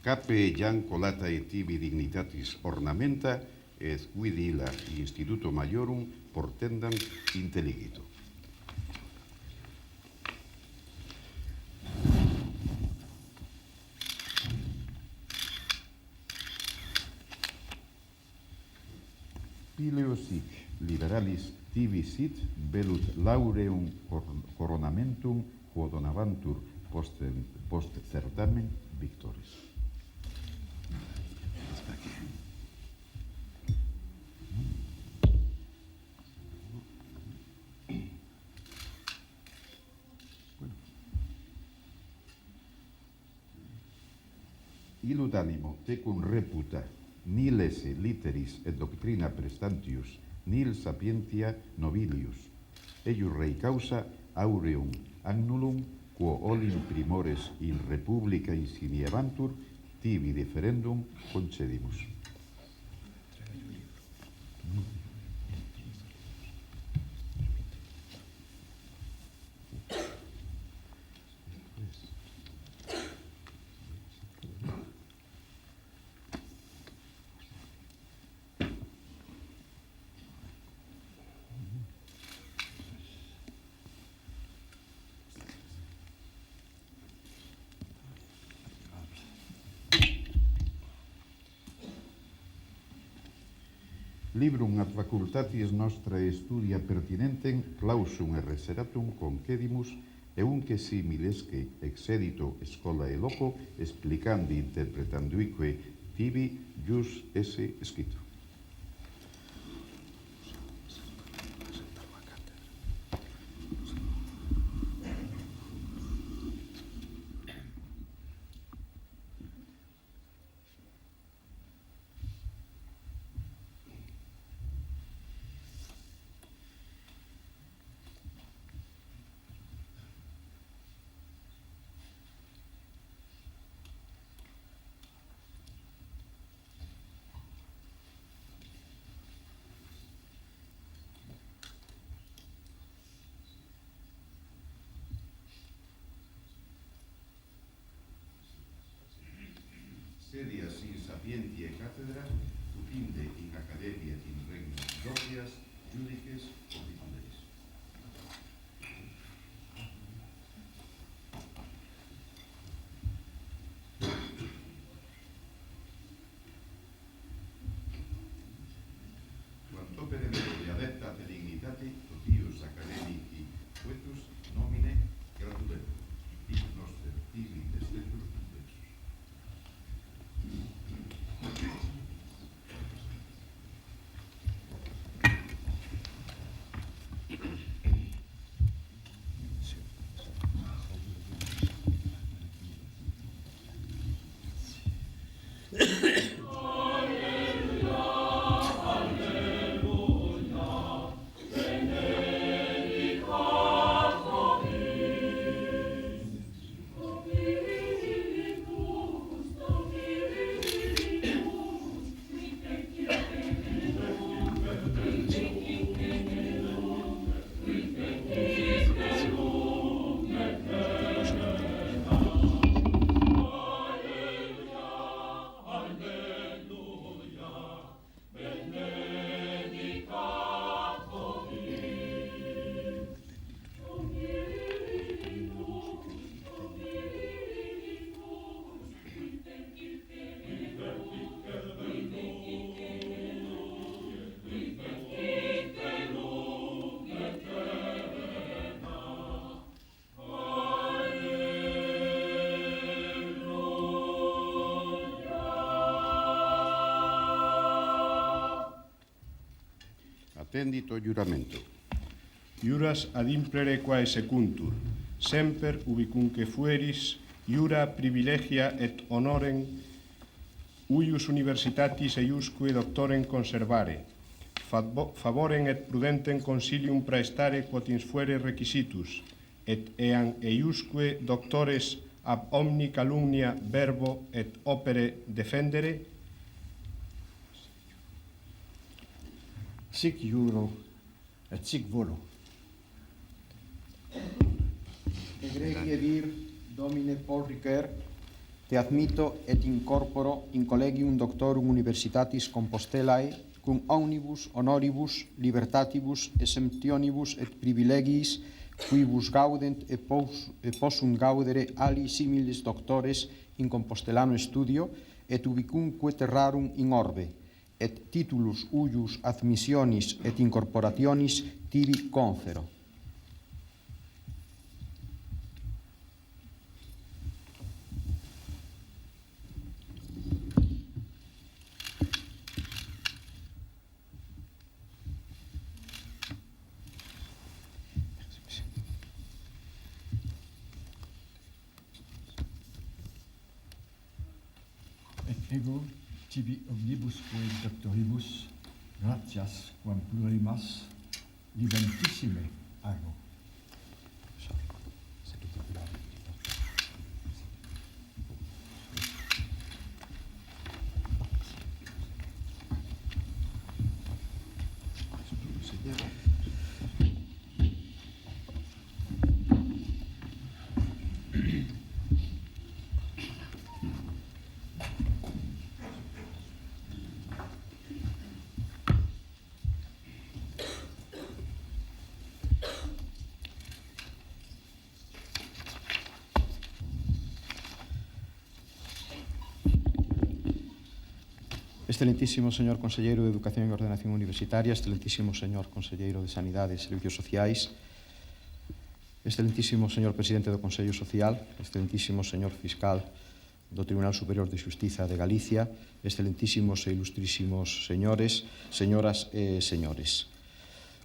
[SPEAKER 1] Cape jam colata et tibi dignitatis ornamenta, et quid illa instituto maiorum portendam intelligito.
[SPEAKER 3] Pileosic liberalis tibi sit velut laureum coronamentum quodonavantur post certamen victoris. Illud animo tecum reputa nil esse literis et doctrina prestantius nil sapientia nobilius eius rei causa aureum annulum quo olim primores in republica insinievantur tibi deferendum concedimus. Librum ad facultatis nostrae studia pertinentem clausum et reseratum concedimus eunque similesque exedito schola e loco explicandi interpretanduique tibi jus esse scito. Serias in sapientiae cathedra, utinde in academia in regnum glorias, judices obitunderis. Quanto per de adepta dignitate, totius academici poetus nomine gratulem, hic noster tibi destetur convensus. Attendito juramento.
[SPEAKER 4] Iuras ad implere quae secuntur, semper ubicunque fueris, iura privilegia et honorem uius universitatis eiusque doctorem conservare, favorem et prudentem consilium praestare quod insfuere requisitus, et eam eiusque doctores ab omni calumnia verbo et opere defendere.
[SPEAKER 2] Sic juro et sic volo.
[SPEAKER 1] Egregie vir, Domine Paul Ricoeur, te admito et incorporo in collegium doctorum universitatis Compostelae cum omnibus honoribus libertatibus exemptionibus et privilegiis quibus gaudent et possum gaudere ali similis doctores in Compostelano studio et ubicumque terrarum in orbe, et titulus uius admissionis et incorporationis tibi confero.
[SPEAKER 2] Ego tibi omnibusque doctoribus gratias quam plurimas libentissime ago.
[SPEAKER 1] Excelentísimo señor Conselleiro de Educación e Ordenación Universitaria, excelentísimo señor Conselleiro de Sanidade e Servicios Sociais, excelentísimo señor Presidente do Consello Social, excelentísimo señor Fiscal do Tribunal Superior de Xustiza de Galicia, excelentísimos e ilustrísimos señores, señoras e señores.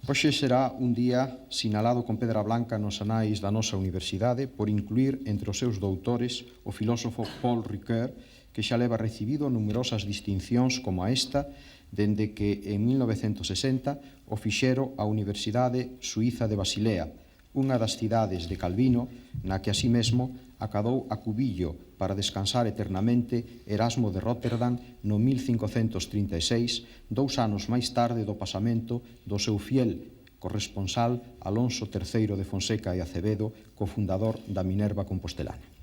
[SPEAKER 1] Hoxe será un día sinalado con pedra blanca nos anais da nosa universidade por incluir entre os seus doutores o filósofo Paul Ricoeur, que xa leva recibido numerosas distincións como a esta, dende que en 1960 o fixero a Universidade Suíza de Basilea, unha das cidades de Calvino na que así mesmo acadou a cubillo para descansar eternamente Erasmo de Rotterdam no 1536, 2 anos máis tarde do pasamento do seu fiel corresponsal Alonso III de Fonseca e Acevedo, cofundador da Minerva Compostelana.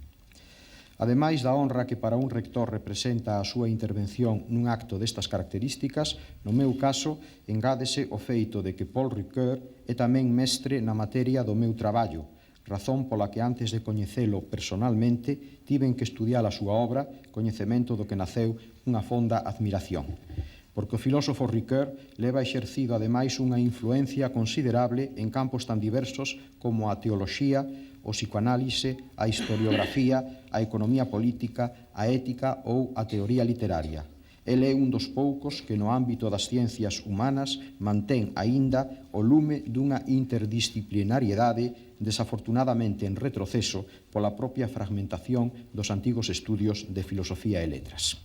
[SPEAKER 1] Ademais da honra que para un rector representa a súa intervención nun acto destas características, no meu caso, engádese o feito de que Paul Ricoeur é tamén mestre na materia do meu traballo, razón pola que antes de coñecelo personalmente tiven que estudiar a súa obra, coñecemento do que naceu unha fonda admiración. Porque o filósofo Ricoeur leva exercido ademais unha influencia considerable en campos tan diversos como a teoloxía, o psicoanálise, a historiografía, a economía política, a ética ou a teoría literaria. El é un dos poucos que no ámbito das ciencias humanas mantén aínda o lume dunha interdisciplinariedade desafortunadamente en retroceso pola propia fragmentación dos antigos estudios de filosofía e letras.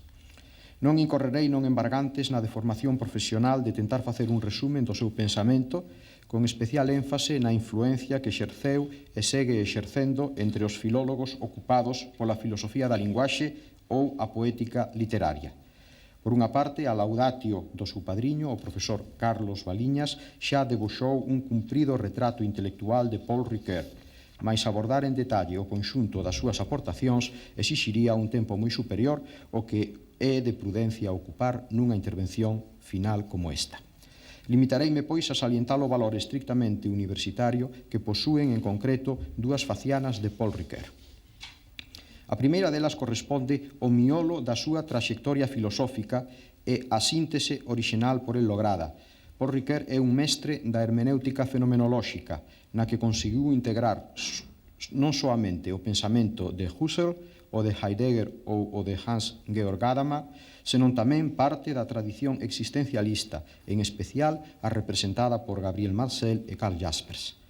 [SPEAKER 1] Non incorrerei non embargantes na deformación profesional de tentar facer un resumen do seu pensamento, con especial énfase na influencia que exerceu e segue exercendo entre os filólogos ocupados pola filosofía da linguaxe ou a poética literaria. Por unha parte, a laudatio do seu padriño, o profesor Carlos Valiñas, xa debuxou un cumprido retrato intelectual de Paul Ricoeur, mais abordar en detalle o conxunto das súas aportacións exixiría un tempo moi superior ao que é de prudencia ocupar nunha intervención final como esta. Limitareime, pois, a salientar o valor estrictamente universitario que posúen, en concreto, dúas facianas de Paul Ricoeur. A primeira delas corresponde ao miolo da súa traxectoria filosófica e a síntese orixinal por el lograda. Paul Ricoeur é un mestre da hermenéutica fenomenolóxica, na que conseguiu integrar non soamente o pensamento de Husserl, o de Heidegger ou o de Hans Georg Gadamer, senón tamén parte da tradición existencialista, en especial a representada por Gabriel Marcel e Karl Jaspers.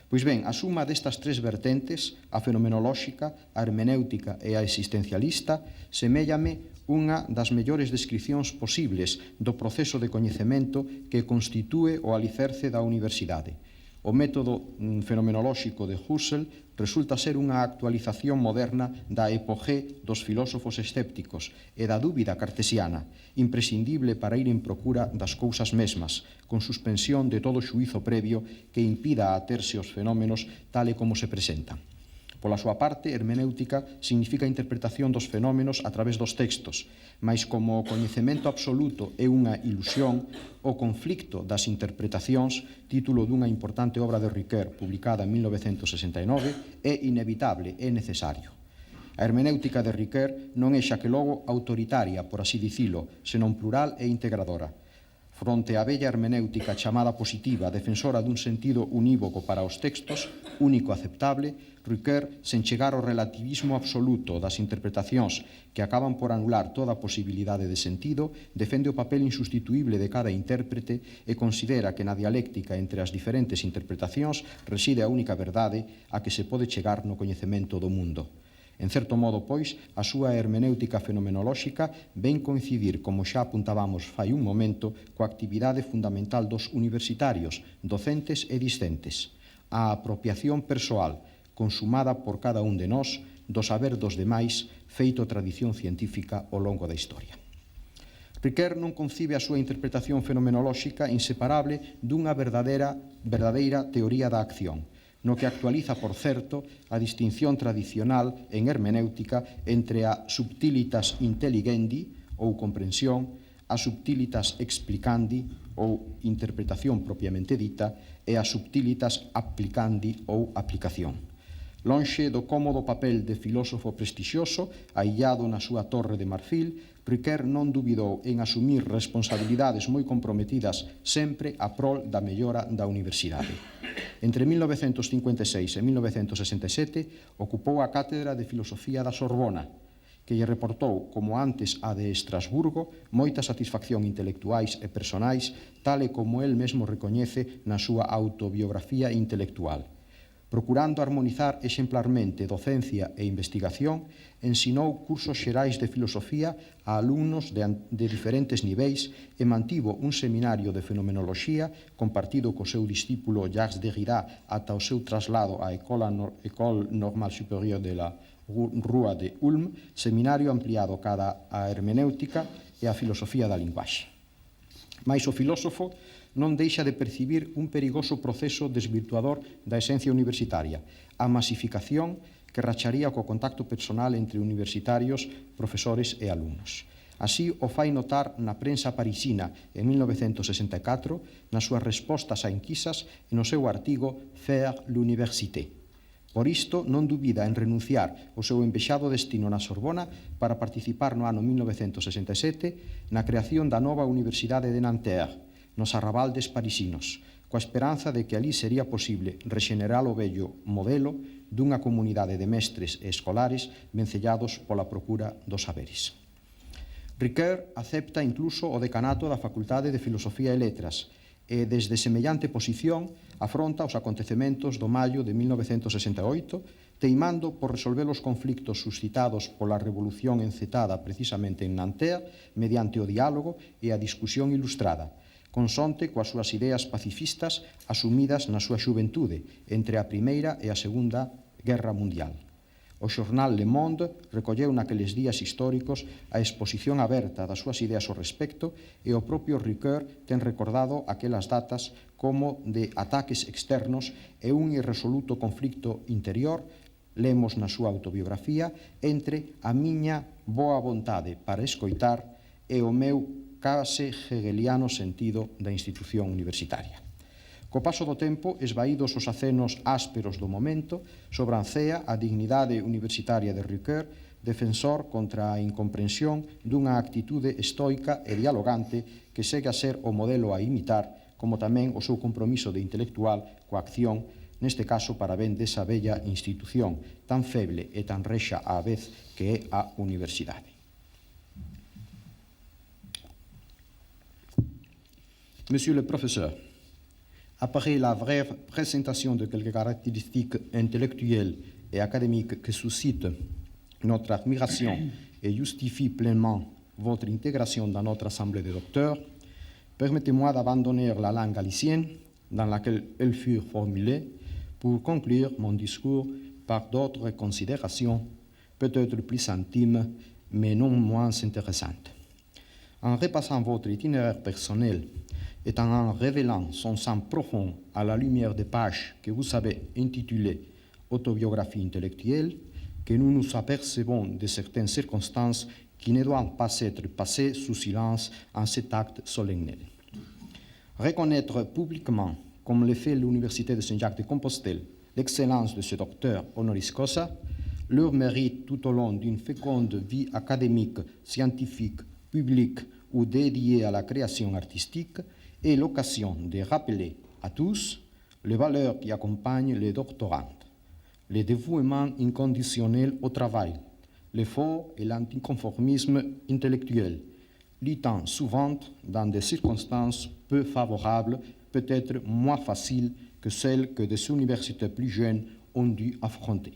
[SPEAKER 1] Pois ben, a suma destas tres vertentes, a fenomenolóxica, a hermenéutica e a existencialista, seméllame unha das mellores descripcións posibles do proceso de coñecemento que constitúe o alicerce da universidade. O método fenomenolóxico de Husserl resulta ser unha actualización moderna da epogé dos filósofos escépticos e da dúbida cartesiana, imprescindible para ir en procura das cousas mesmas, con suspensión de todo xuízo previo que impida aterse os fenómenos tal e como se presentan. Pola súa parte, hermenéutica significa a interpretación dos fenómenos a través dos textos, mais como o coñecemento absoluto é unha ilusión, o conflicto das interpretacións, título dunha importante obra de Ricoeur publicada en 1969, é inevitable, é necesario. A hermenéutica de Ricoeur non é xa que logo autoritaria, por así dicilo, senón plural e integradora. Fronte á bella hermenéutica chamada positiva, defensora dun sentido unívoco para os textos, único aceptable, Ricoeur, sen chegar ao relativismo absoluto das interpretacións que acaban por anular toda posibilidade de sentido, defende o papel insustituíble de cada intérprete e considera que na dialéctica entre as diferentes interpretacións reside a única verdade a que se pode chegar no coñecemento do mundo. En certo modo, pois, a súa hermenéutica fenomenolóxica ven coincidir, como xa apuntábamos fai un momento, coa actividade fundamental dos universitarios, docentes e discentes, a apropiación persoal, consumada por cada un de nós, do saber dos demais, feito tradición científica ao longo da historia. Ricoeur non concibe a súa interpretación fenomenolóxica inseparable dunha verdadeira teoría da acción, no que actualiza, por certo, a distinción tradicional en hermenéutica entre a subtilitas intelligendi, ou comprensión, a subtilitas explicandi, ou interpretación propiamente dita, e a subtilitas applicandi, ou aplicación. Lonxe do cómodo papel de filósofo prestixioso, aillado na súa torre de marfil, Ricoeur non dubidou en asumir responsabilidades moi comprometidas sempre a prol da mellora da universidade. Entre 1956 e 1967 ocupou a cátedra de Filosofía da Sorbona, que lle reportou, como antes a de Estrasburgo, moita satisfacción intelectuais e personais, tal e como el mesmo recoñece na súa autobiografía intelectual. Procurando armonizar exemplarmente docencia e investigación, ensinou cursos xerais de filosofía a alumnos de diferentes niveis e mantivo un seminario de fenomenoloxía compartido co seu discípulo Jacques Derrida ata o seu traslado á École Normale Supérieure de la Rua de Ulm, seminario ampliado cada a hermenéutica e a filosofía da linguaxe. Mais o filósofo non deixa de percibir un perigoso proceso desvirtuador da esencia universitaria, a masificación que racharía co contacto personal entre universitarios, profesores e alumnos. Así o fai notar na prensa parisina en 1964, nas súas respostas a enquisas e no seu artigo Faire l'université. Por isto, non dubida en renunciar ao seu envexado destino na Sorbona para participar no ano 1967 na creación da nova Universidade de Nanterre, nos arrabaldes parisinos, coa esperanza de que ali sería posible rexenerar o vello modelo dunha comunidade de mestres e escolares vencellados pola procura dos saberes. Ricoeur acepta incluso o decanato da Facultade de Filosofía e Letras e, desde semellante posición, afronta os acontecementos do maio de 1968, teimando por resolver os conflictos suscitados pola revolución encetada precisamente en Nanterre mediante o diálogo e a discusión ilustrada, consonte coas súas ideas pacifistas asumidas na súa xuventude entre a Primeira e a Segunda Guerra Mundial. O xornal Le Monde recolleu naqueles días históricos a exposición aberta das súas ideas ao respecto e o propio Ricoeur ten recordado aquelas datas como de ataques externos e un irresoluto conflicto interior, lemos na súa autobiografía, entre a miña boa vontade para escoitar e o meu case hegeliano sentido da institución universitaria. Co paso do tempo, esvaídos os acenos ásperos do momento, sobrancea a dignidade universitaria de Ricoeur, defensor contra a incomprensión dunha actitude estoica e dialogante que segue a ser o modelo a imitar, como tamén o seu compromiso de intelectual coa acción, neste caso para ben desa bella institución tan feble e tan rexa á vez que é a universidade. Monsieur le professeur, après la brève présentation de quelques caractéristiques intellectuelles et académiques qui suscitent notre admiration et justifient pleinement votre intégration dans notre assemblée de docteurs, permettez-moi d'abandonner la langue galicienne dans laquelle elles furent formulées pour conclure mon discours par d'autres considérations, peut-être plus intimes, mais non moins intéressantes. En repassant votre itinéraire personnel et en révélant son sang profond à la lumière des pages que vous avez intitulées « Autobiographie intellectuelle », que nous nous apercevons de certaines circonstances qui ne doivent pas être passées sous silence en cet acte solennel. Reconnaître publiquement, comme le fait l'Université de Saint-Jacques-de-Compostelle, l'excellence de ce docteur honoris causa,
[SPEAKER 5] leur mérite tout au long d'une féconde vie académique, scientifique, publique ou dédiée à la création artistique est l'occasion de rappeler à tous les valeurs qui accompagnent les doctorantes, le dévouement inconditionnel au travail, l'effort et l'anticonformisme intellectuel, luttant souvent dans des circonstances peu favorables, peut-être moins faciles que celles que des universités plus jeunes ont dû affronter.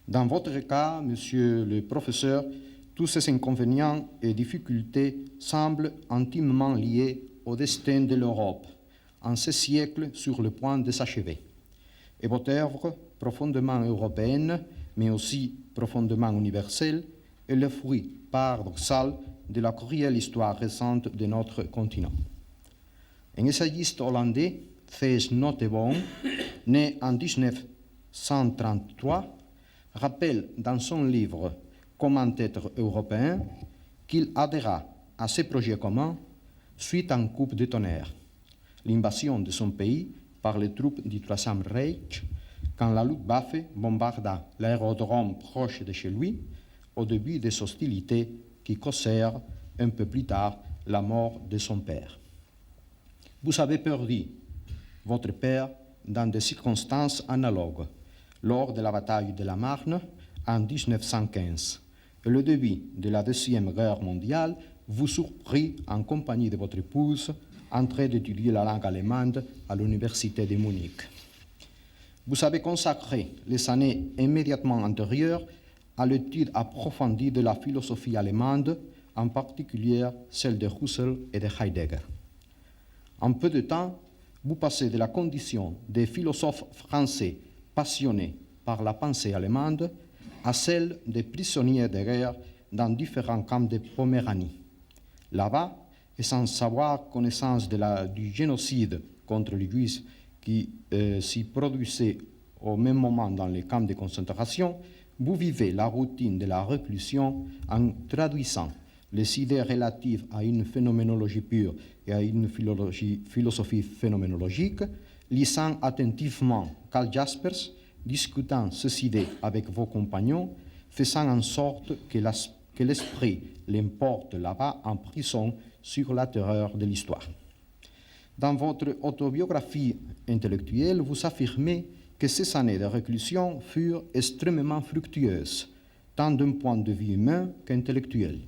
[SPEAKER 5] Dans votre cas, monsieur le professeur, tous ces inconvénients et difficultés semblent intimement liés au destin de l'Europe, en ce siècle sur le point de s'achever. Et votre œuvre, profondément européenne, mais aussi profondément universelle, est le fruit paradoxal de la cruelle histoire récente de notre continent. Un essayiste hollandais, Thijs Notteboom, né en 1933, rappelle dans son livre « Comment être européen » qu'il adhéra à ce projet commun suite à un coup de tonnerre, l'invasion de son pays par les troupes du Troisième Reich, quand la Luftwaffe bombarda l'aérodrome proche de chez lui au début des hostilités qui causèrent un peu plus tard la mort de son père. Vous avez perdu votre père dans des circonstances analogues lors de la bataille de la Marne en 1915 et le début de la Deuxième Guerre mondiale vous surprit en compagnie de votre épouse en train d'étudier la langue allemande à l'université de Munich. Vous avez consacré les années immédiatement antérieures à l'étude approfondie de la philosophie allemande, en particulier celle de Husserl et de Heidegger. En peu de temps, vous passez de la condition des philosophes français passionnés par la pensée allemande à celle des prisonniers de guerre dans différents camps de Poméranie. Là-bas, et sans avoir connaissance du génocide contre les Juifs qui s'y produisait au même moment dans les camps de concentration, vous vivez la routine de la réclusion en traduisant les idées relatives à une phénoménologie pure et à une philosophie phénoménologique, lisant attentivement Karl Jaspers, discutant ces idées avec vos compagnons, faisant en sorte que l'esprit l'emporte là-bas en prison sur la terreur de l'histoire. Dans votre autobiographie intellectuelle, vous affirmez que ces années de réclusion furent extrêmement fructueuses, tant d'un point de vue humain qu'intellectuel.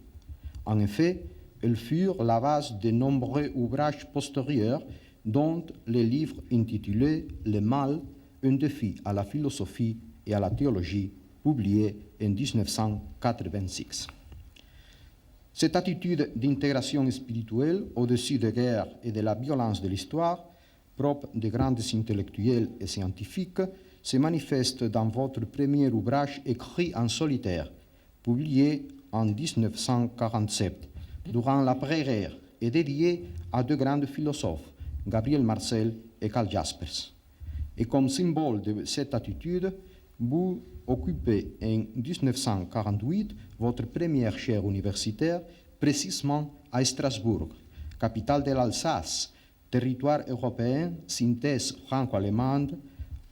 [SPEAKER 5] En effet, elles furent la base de nombreux ouvrages postérieurs, dont les livres intitulés « Le mal, un défi à la philosophie et à la théologie » publiés en 1986. Cette attitude d'intégration spirituelle au-dessus des guerres et de la violence de l'histoire, propre des grands intellectuels et scientifiques, se manifeste dans votre premier ouvrage écrit en solitaire, publié en 1947, durant l'après-guerre, et dédié à deux grands philosophes, Gabriel Marcel et Karl Jaspers. Et comme symbole de cette attitude, vous occupez en 1948 votre première chaire universitaire, précisément à Strasbourg, capitale de l'Alsace, territoire européen, synthèse franco-allemande,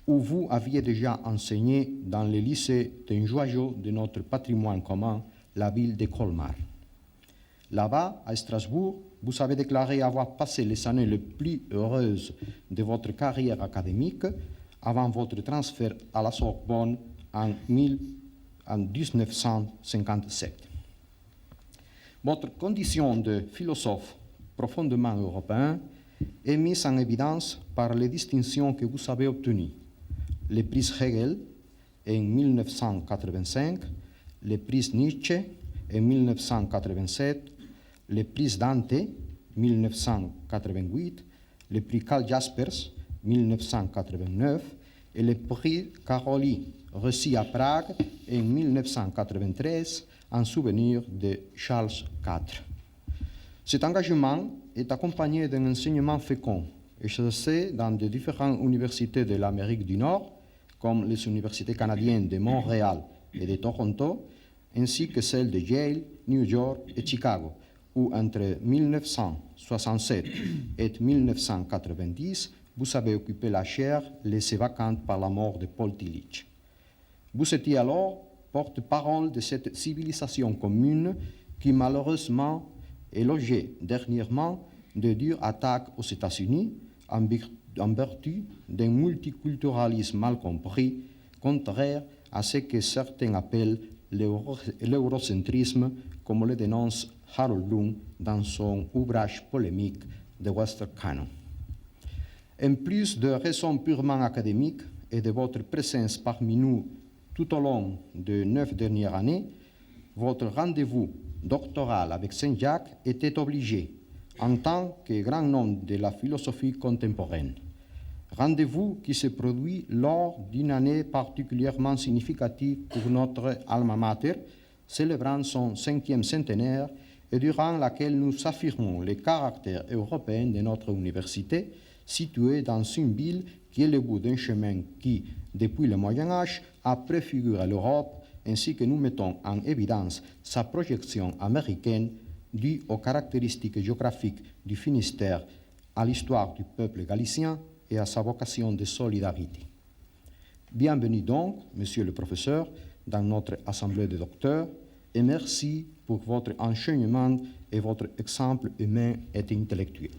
[SPEAKER 5] où vous aviez déjà enseigné dans le lycée d'un joyau de notre patrimoine commun, la ville de Colmar. Là-bas, à Strasbourg, vous avez déclaré avoir passé les années les plus heureuses de votre carrière académique avant votre transfert à la Sorbonne en 1957. Votre condition de philosophe profondément européen est mise en évidence par les distinctions que vous avez obtenues. Le prix Hegel en 1985, le prix Nietzsche en 1987, le prix Dante 1988, le prix Karl Jaspers 1989 et le prix Károlyi reçu à Prague en 1993 en souvenir de Charles IV. Cet engagement est accompagné d'un enseignement fécond, exercé dans de différentes universités de l'Amérique du Nord, comme les universités canadiennes de Montréal et de Toronto, ainsi que celles de Yale, New York et Chicago, où entre 1967 et 1990, vous avez occupé la chaire laissée vacante par la mort de Paul Tillich. Vous étiez alors porte-parole de cette civilisation commune qui malheureusement est l'objet dernièrement de dures attaques aux États-Unis en vertu d'un multiculturalisme mal compris, contraire à ce que certains appellent l'eurocentrisme, comme le dénonce Harold Bloom dans son ouvrage polémique The Western Canon. En plus de raisons purement académiques et de votre présence parmi nous tout au long des 9 dernières années, votre rendez-vous doctoral avec Saint-Jacques était obligé en tant que grand nom de la philosophie contemporaine. Rendez-vous qui se produit lors d'une année particulièrement significative pour notre alma mater, célébrant son 5e centenaire et durant laquelle nous affirmons le caractère européen de notre université, située dans une ville qui est le bout d'un chemin qui, depuis le Moyen Âge, a préfiguré l'Europe, ainsi que nous mettons en évidence sa projection américaine due aux caractéristiques géographiques du Finistère, à l'histoire du peuple galicien et à sa vocation de solidarité. Bienvenue donc, Monsieur le Professeur, dans notre assemblée de docteurs, et merci pour votre enseignement et votre exemple humain et intellectuel.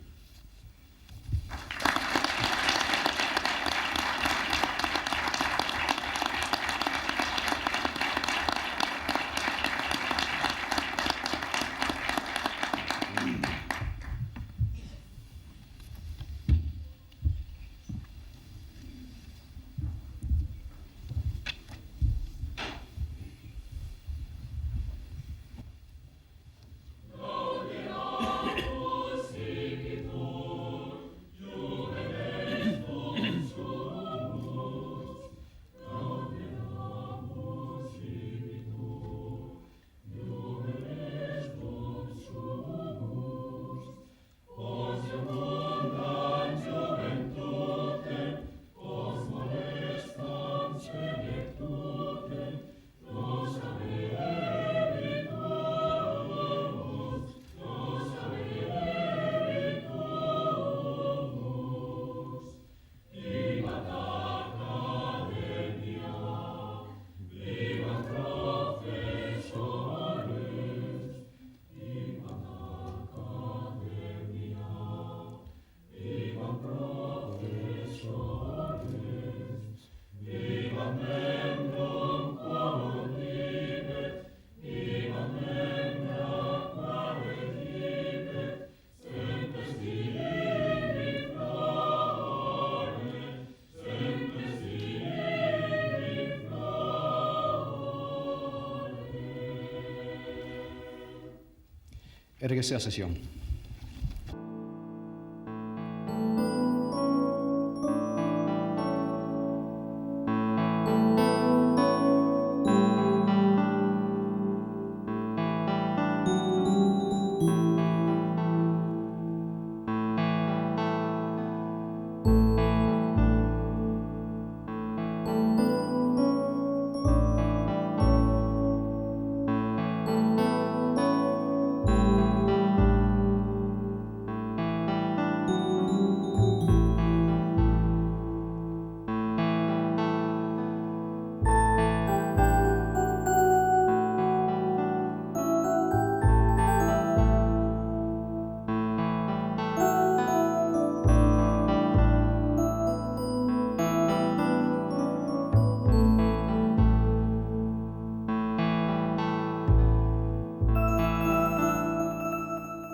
[SPEAKER 5] Erguese a sesión.